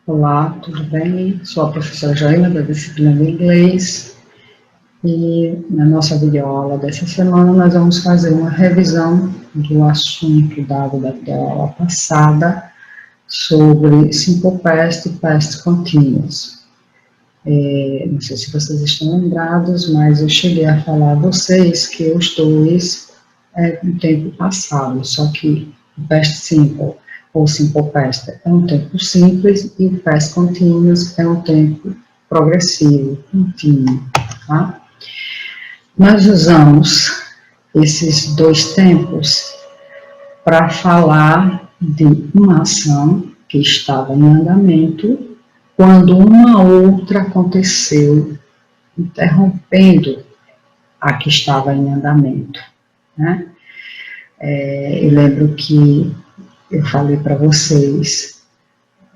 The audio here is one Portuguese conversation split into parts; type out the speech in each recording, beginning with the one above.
Olá, tudo bem? Sou a professora Joana, da disciplina de inglês, e na nossa videoaula dessa semana nós vamos fazer uma revisão do assunto dado da aula passada sobre Simple Past e Past Continuous. Não sei se vocês estão lembrados, mas eu cheguei a falar a vocês que os dois é um tempo passado, só que o Past Simple ou Simple Past é um tempo simples e o Past Continuous é um tempo progressivo, contínuo, tá? Nós usamos esses dois tempos para falar de uma ação que estava em andamento quando uma outra aconteceu, interrompendo a que estava em andamento, né? Eu lembro que eu falei para vocês,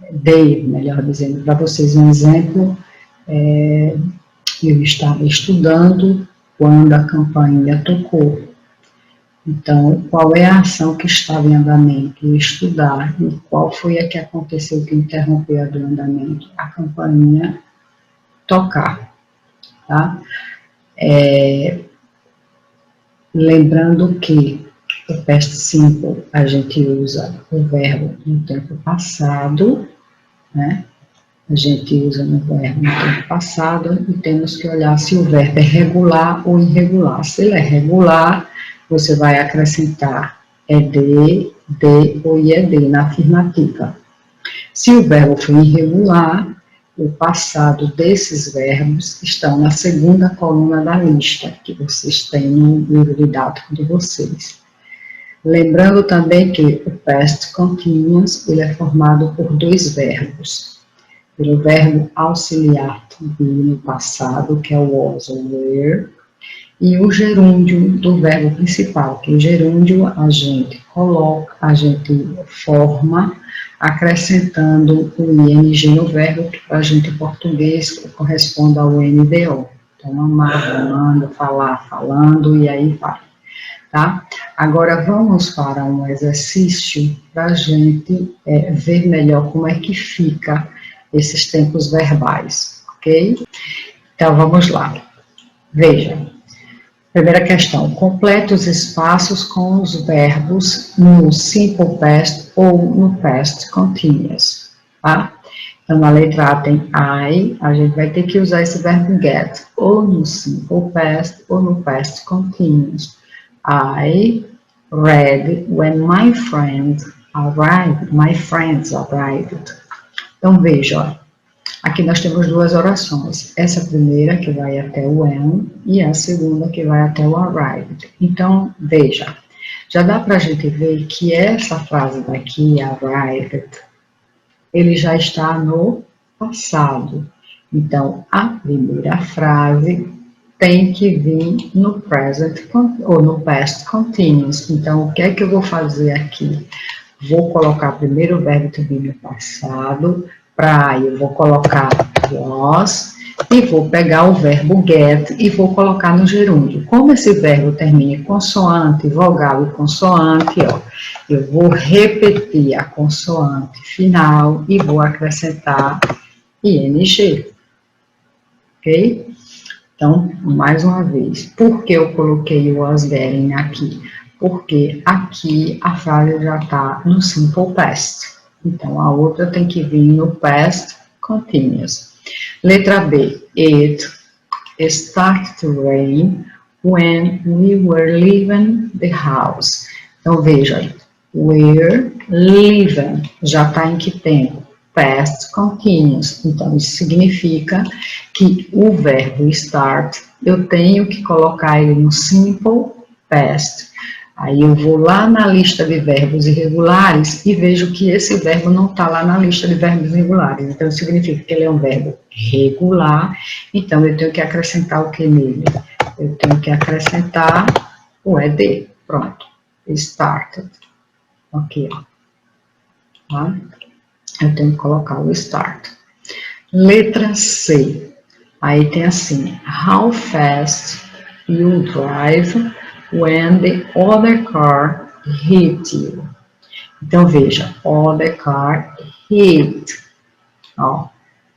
dei, melhor dizendo, para vocês um exemplo. Eu estava estudando quando a campainha tocou. Então, qual é a ação que estava em andamento? Estudar. E qual foi a que aconteceu que interrompeu a do andamento? A campainha tocar, tá? Lembrando que o past simple, a gente usa o verbo no tempo passado, né? A gente usa no verbo no tempo passado e temos que olhar se o verbo é regular ou irregular. Se ele é regular, você vai acrescentar ED, D ou IED na afirmativa. Se o verbo for irregular, o passado desses verbos estão na segunda coluna da lista que vocês têm no livro didático de vocês. Lembrando também que o past continuous ele é formado por dois verbos. Pelo verbo auxiliar to be no passado, que é o was ou were, e o gerúndio do verbo principal, que o gerúndio a gente coloca, a gente forma, acrescentando o ing no verbo, que para a gente em português corresponde ao NDO. Então, amar, amando, falar, falando, e aí vai. Tá? Agora, vamos para um exercício para a gente ver melhor como é que fica esses tempos verbais, ok? Então, vamos lá. Veja. Primeira questão, complete os espaços com os verbos no simple past ou no past continuous, tá? Então, na letra A tem I, a gente vai ter que usar esse verbo get, ou no simple past ou no past continuous. I read when my friends arrived. Então, veja, ó. Aqui nós temos duas orações, essa primeira que vai até o when e a segunda que vai até o arrived. Então, veja, já dá para a gente ver que essa frase daqui, arrived, ele já está no passado. Então, a primeira frase tem que vir no present ou no past continuous. Então, o que é que eu vou fazer aqui? Vou colocar primeiro o verbo to be no passado, para eu vou colocar was e vou pegar o verbo get e vou colocar no gerúndio. Como esse verbo termina em consoante, vogal e consoante, ó, eu vou repetir a consoante final e vou acrescentar ing, ok? Então, mais uma vez, por que eu coloquei o was getting aqui? Porque aqui a frase já está no simple past. Então, a outra tem que vir no past continuous. Letra B. It started to rain when we were leaving the house. Então, veja, we're leaving. Já está em que tempo? Past continuous. Então, isso significa que o verbo start, eu tenho que colocar ele no simple past. Aí eu vou lá na lista de verbos irregulares e vejo que esse verbo não está lá na lista de verbos irregulares. Então, significa que ele é um verbo regular. Então, eu tenho que acrescentar o que nele? Eu tenho que acrescentar o ED. Pronto. Started. Ok. Tá? Eu tenho que colocar o start. Letra C. Aí tem assim, how fast you drive when the other car hit you? Então, veja, other car hit. Ó,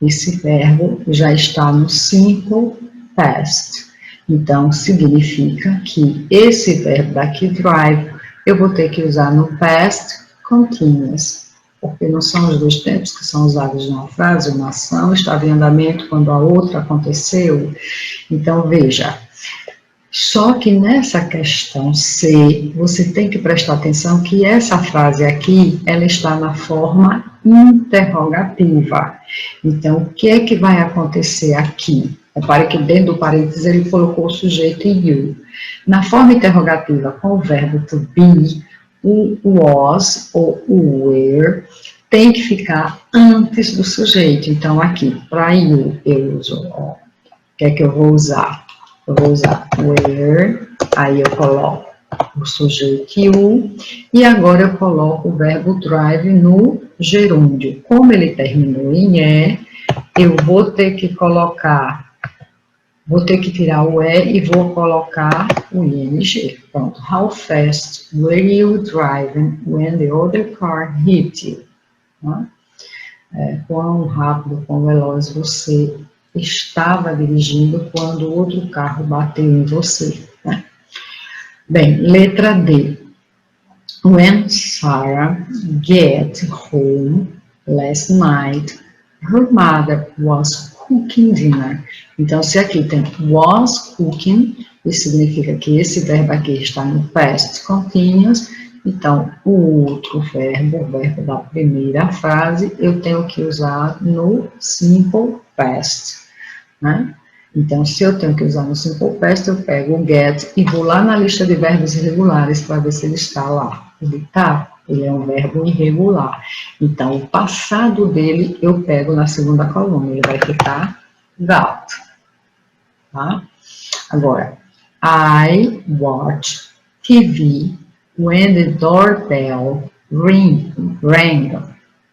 esse verbo já está no simple past. Então, significa que esse verbo daqui, drive, eu vou ter que usar no past continuous, porque não são os dois tempos que são usados numa frase, uma ação estava em andamento quando a outra aconteceu. Então, veja, só que nessa questão C, você tem que prestar atenção que essa frase aqui, ela está na forma interrogativa. Então, o que é que vai acontecer aqui? Repare que dentro do parênteses ele colocou o sujeito you. Na forma interrogativa, com o verbo to be, o was ou o were tem que ficar antes do sujeito. Então, aqui, para you, eu uso, ó, o que é que eu vou usar? Eu vou usar where, aí eu coloco o sujeito you, e agora eu coloco o verbo drive no gerúndio. Como ele terminou em E, eu vou ter que colocar, vou ter que tirar o E e vou colocar o ing. Pronto. How fast were you driving when the other car hit you? Quão rápido, quão veloz você estava dirigindo quando outro carro bateu em você, né? Bem, letra D. When Sarah get home last night, her mother was cooking dinner. Então, se aqui tem was cooking, isso significa que esse verbo aqui está no past continuous. Então, o outro verbo, o verbo da primeira frase, eu tenho que usar no simple past, né? Então, se eu tenho que usar no simple past, eu pego o get e vou lá na lista de verbos irregulares para ver se ele está lá. Ele está, ele é um verbo irregular. Então, o passado dele eu pego na segunda coluna, ele vai ficar got. Tá? Agora, I watch TV when the doorbell rang.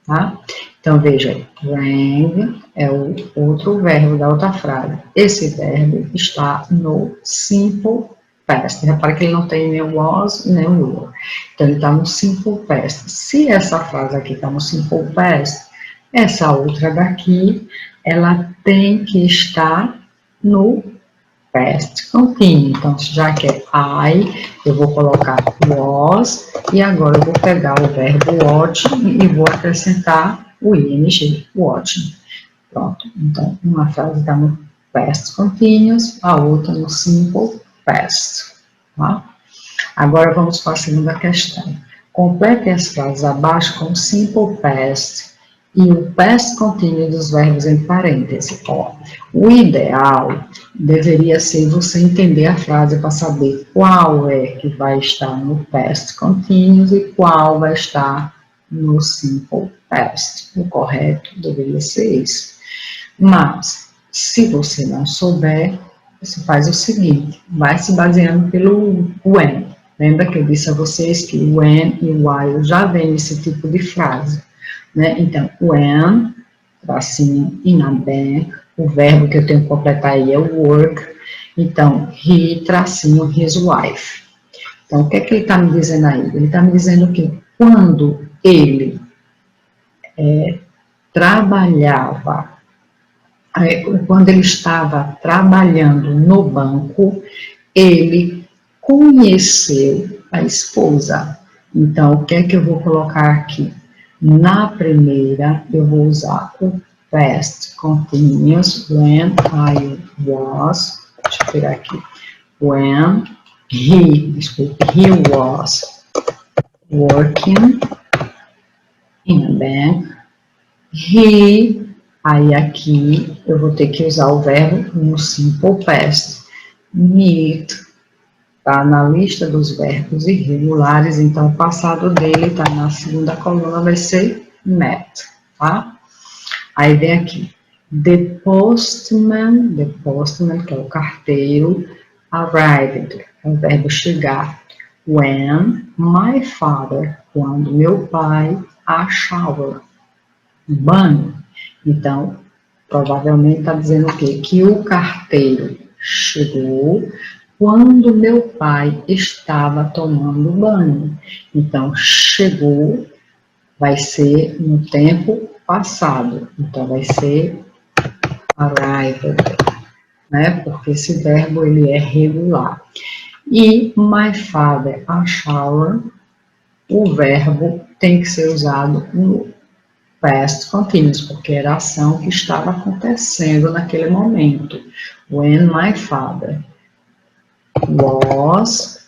Tá? Então, veja, rang é o outro verbo da outra frase. Esse verbo está no simple past. Repara que ele não tem nem o was nem o were. Então, ele está no simple past. Se essa frase aqui está no simple past, essa outra daqui, ela tem que estar no past continuous. Então, já que é I, eu vou colocar was, e agora eu vou pegar o verbo watch e vou acrescentar o ing, watching. Pronto. Então, uma frase está no past continuous, a outra no simple past. Tá? Agora, vamos para a segunda questão. Complete as frases abaixo com simple past e o past continuous dos verbos em parênteses. Ó, o ideal deveria ser você entender a frase para saber qual é que vai estar no past continuous e qual vai estar no simple past. O correto deveria ser isso. Mas, se você não souber, você faz o seguinte, vai se baseando pelo when. Lembra que eu disse a vocês que o when e o while já vem nesse tipo de frase, né? Então, when, tracinho, in a bank, o verbo que eu tenho que completar aí é o work. Então, he, tracinho, his wife. Então, o que é que ele está me dizendo aí? Ele está me dizendo que quando ele trabalhava, quando ele estava trabalhando no banco, ele conheceu a esposa. Então, o que é que eu vou colocar aqui? Na primeira, eu vou usar o past continuous, when I was, deixa eu tirar aqui, when he was working in a bank, aí aqui eu vou ter que usar o verbo no simple past. Meet está na lista dos verbos irregulares, então o passado dele está na segunda coluna, vai ser met, tá? Aí vem aqui, the postman, que é o carteiro, arrived, é o verbo chegar. When my father, quando meu pai, a shower, banho. Então, provavelmente está dizendo o quê? Que o carteiro chegou quando meu pai estava tomando banho. Então, chegou vai ser no tempo passado. Então, vai ser arrived, né? Porque esse verbo, ele é regular. E my father, a shower, o verbo tem que ser usado no past continuous, porque era a ação que estava acontecendo naquele momento. When my father was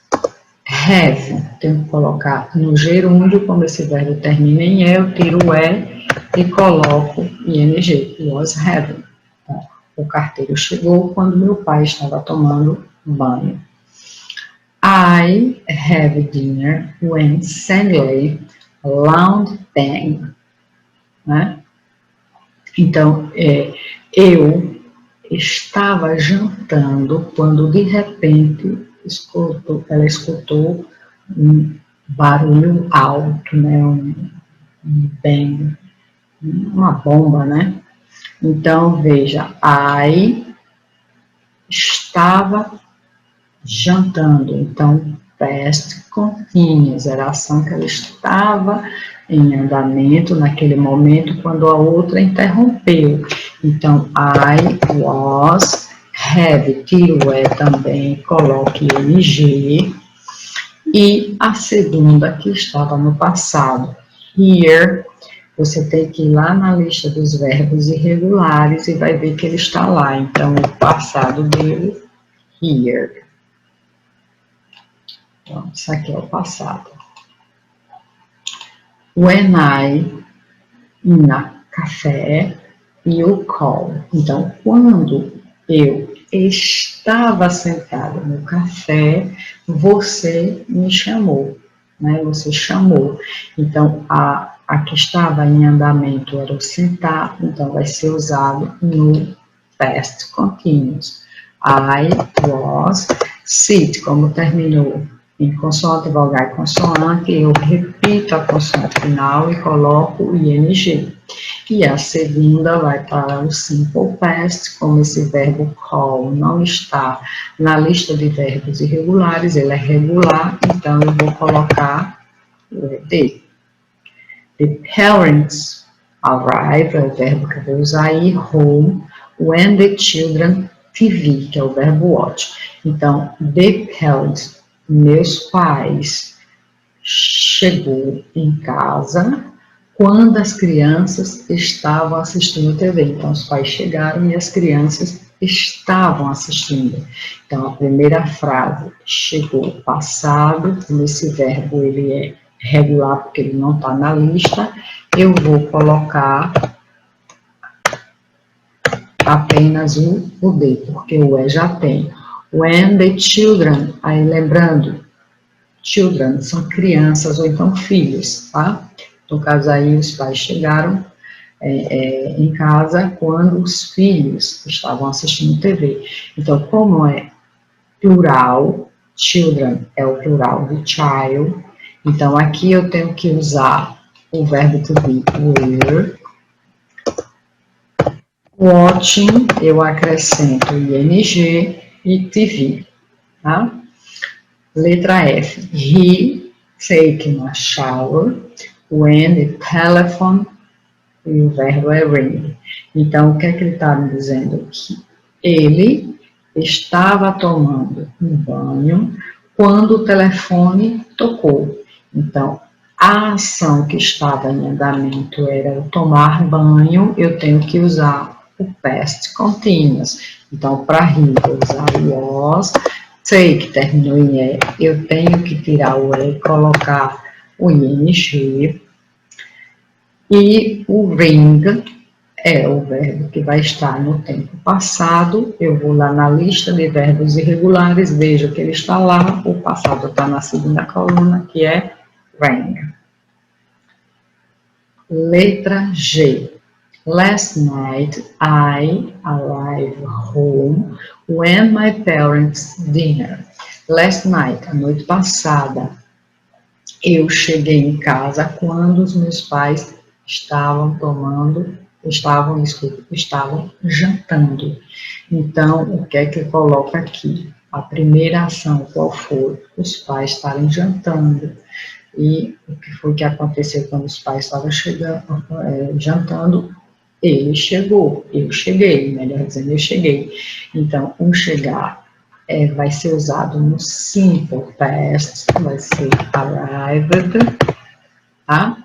have, tenho que colocar no gerúndio, como esse verbo termina em E, eu tiro o E e coloco ing, was having. Então, o carteiro chegou quando meu pai estava tomando banho. I have dinner when Stanley lounged in. Né? Então, eu estava jantando quando de repente ela escutou um barulho alto, né? Bem, uma bomba, né? Então, veja, I estava jantando. Então, past continuous, era a ação que ela estava em andamento naquele momento quando a outra interrompeu. Então, I was, have, tiro é também, coloque ing. E a segunda que estava no passado, here, você tem que ir lá na lista dos verbos irregulares e vai ver que ele está lá. Então, o passado dele, here. Então, isso aqui é o passado. When I, na café, you call. Então, quando eu estava sentada no café, você me chamou, né? Você chamou. Então, a que estava em andamento era o sentar, então vai ser usado no past continuous. I was sit, como terminou em consoante, vogal e consoante, eu repito a consoante final e coloco o ing. E a segunda vai para o simple past, como esse verbo call não está na lista de verbos irregulares, ele é regular, então eu vou colocar o ed. The parents arrive, é o verbo que eu vou usar aí, home, when the children TV, que é o verbo watch. Então, the parents, meus pais, chegou em casa quando as crianças estavam assistindo TV. Então, os pais chegaram e as crianças estavam assistindo. Então, a primeira frase, chegou passado, nesse verbo ele é regular porque ele não está na lista, eu vou colocar apenas o D, porque o E já tem. When the children, aí lembrando, children são crianças ou então filhos, tá? No caso aí, os pais chegaram em casa quando os filhos estavam assistindo TV. Então, como é plural, children é o plural de child, então aqui eu tenho que usar o verbo to be, were. Watching, eu acrescento ing e TV, tá? Letra F. He taken a shower when the telephone, e o verbo é ring. Então, o que é que ele está me dizendo? Que ele estava tomando um banho quando o telefone tocou. Então, a ação que estava em andamento era o tomar banho, eu tenho que usar o past continuous. Então, para rir, vou usar o was. Take, terminou em E, eu tenho que tirar o E e colocar o ing. E o ring é o verbo que vai estar no tempo passado. Eu vou lá na lista de verbos irregulares, vejo que ele está lá, o passado está na segunda coluna, que é ring. Letra G. Last night I arrived home when my parents dinner. Last night, a noite passada, eu cheguei em casa quando os meus pais estavam jantando. Então, o que é que eu coloco aqui? A primeira ação, qual foi? Os pais estarem jantando. E o que foi que aconteceu quando os pais estavam chegando, jantando? Ele chegou, eu cheguei, melhor dizendo, eu cheguei. Então, o chegar vai ser usado no simple past, vai ser arrived, tá?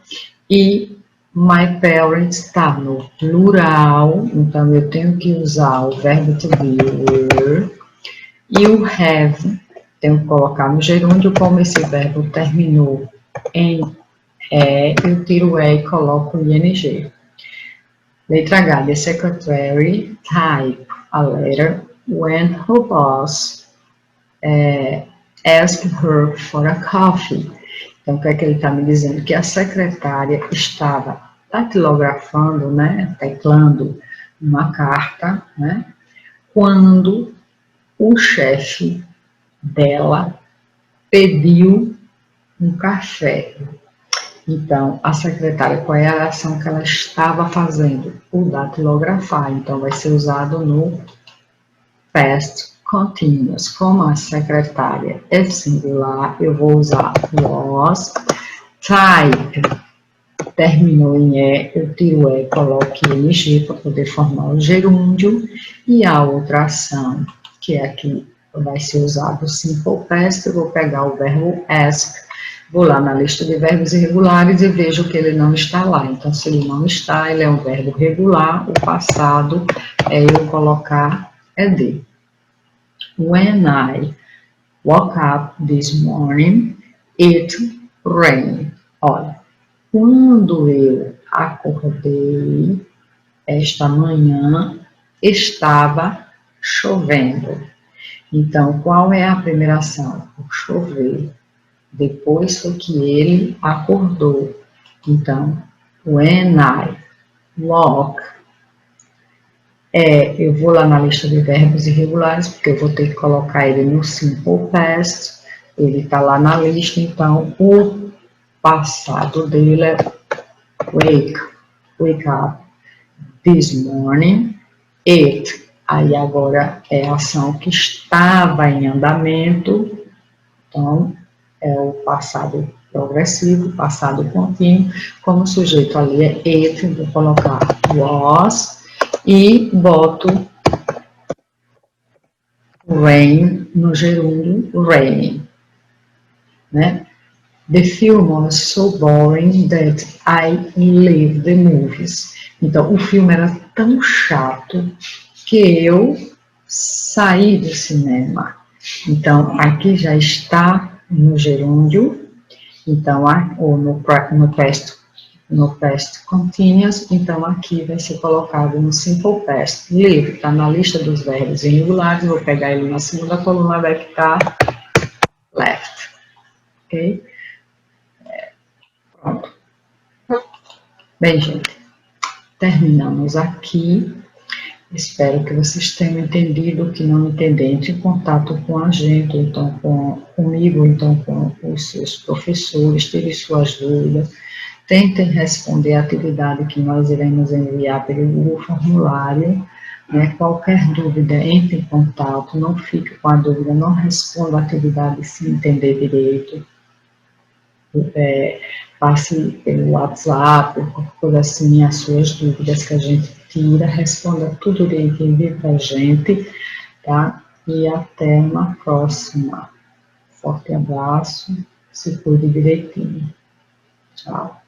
E my parents está no plural, então eu tenho que usar o verbo to be were. E o have, tenho que colocar no gerúndio, como esse verbo terminou em eu tiro o e coloco o ing. Letra H, the secretary type a letter when her boss asked her for a coffee. Então, o que é que ele está me dizendo? Que a secretária estava datilografando, né, teclando uma carta, né, quando o chefe dela pediu um café. Então, a secretária, qual é a ação que ela estava fazendo? O datilografar. Então, vai ser usado no past continuous. Como a secretária é singular, eu vou usar was, type, terminou em e, eu tiro e, coloco ing para poder formar o gerúndio. E a outra ação, que é aqui, vai ser usado o simple past, eu vou pegar o verbo ask, vou lá na lista de verbos irregulares e vejo que ele não está lá. Então, se ele não está, ele é um verbo regular, o passado é eu colocar ed. When I woke up this morning, it rained. Olha, quando eu acordei esta manhã, estava chovendo. Então, qual é a primeira ação? O chover. Depois foi que ele acordou. Então, when I woke, eu vou lá na lista de verbos irregulares, porque eu vou ter que colocar ele no simple past, ele está lá na lista, então o passado dele é wake up this morning, it, aí agora é a ação que estava em andamento, então é o passado progressivo, passado contínuo, como o sujeito ali é it, vou colocar was, e boto rain no gerúndio raining, né? The film was so boring that I leave the movies. Então, o filme era tão chato que eu saí do cinema. Então, aqui já está no gerúndio, então, ou no past continuous, então aqui vai ser colocado no simple past. Leave está na lista dos verbos irregulares, vou pegar ele na segunda coluna, vai ficar left. Ok? Pronto. Bem, gente, terminamos aqui. Espero que vocês tenham entendido. O que não entender, entre em contato com a gente, então comigo, então com os seus professores, tirem suas dúvidas. Tentem responder a atividade que nós iremos enviar pelo Google Formulário. Né? Qualquer dúvida, entre em contato, não fique com a dúvida, não responda a atividade se entender direito. Passe pelo WhatsApp, qualquer coisa assim, as suas dúvidas que a gente tira, responda tudo direitinho, envie para a gente, tá? E até uma próxima. Forte abraço, se cuide direitinho. Tchau.